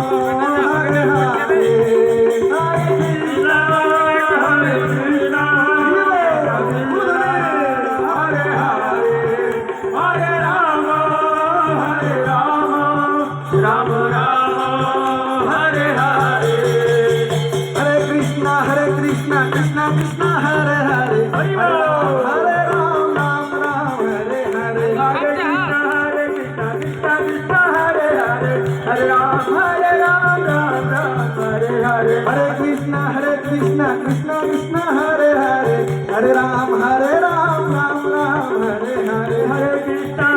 Hare Hare, Hare Krishna, Hare Krishna, Hare Hare, Hare Rama, Hare Rama, Rama Rama, Hare Hare. Hare Krishna, Krishna Krishna, Hare Hare, Hare Ram, Ram Ram, Hare Hare. Hare Krishna, Krishna Krishna, Hare Hare, Hare Ram, Ram Ram, Hare Hare. Hare Krishna, Krishna Krishna, Hare Hare, Hare Ram, Ram Ram, Hare Hare. Hare Krishna,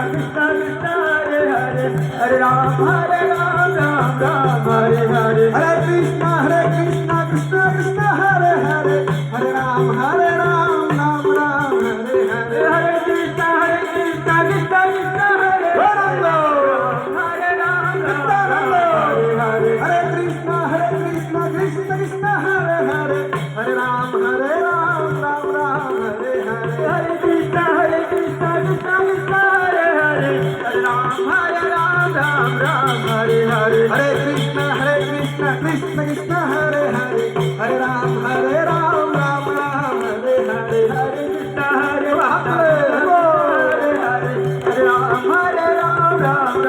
Krishna Krishna, Hare Hare, Hare Ram, Ram Ram, Hare Hare. Hare Krishna, Krishna Krishna, Hare Hare, Hare Ram, Ram Ram, Hare Hare. Hare Krishna, Krishna Krishna, Hare Hare, Hare Ram, Hare Hare. Hare Krishna, Krishna Krishna, Hare Hare, Hare Ram, Ram Ram, Hare Hare. Hare Krishna, Krishna Krishna, Hare Hare, Hare Ram, Ram Hare Hare. Hare Krishna, Krishna Hare Hare, Hare Ram, Ram Hare Hare. Hare Krishna, Hare Ram,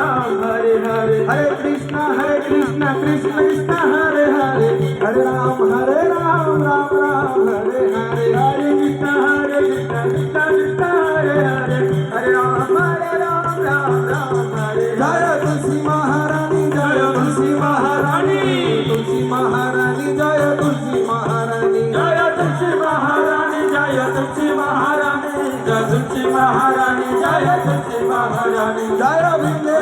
Ram Hare Hare. Hare Krishna, Krishna Krishna, Hare Hare, Hare Ram, Ram Hare Hare. Hare Krishna, Krishna Krishna, Hare Hare, Hare Ram, Ram Hare. Jaya Tulsi Maharani, Jaya Tulsi Maharani, Tulsi Maharani, Jaya Tulsi Maharani, Jaya Tulsi Maharani, Jaya Tulsi Maharani, Jaya Tulsi Maharani, Jaya Tulsi Maharani. Jaya Vinde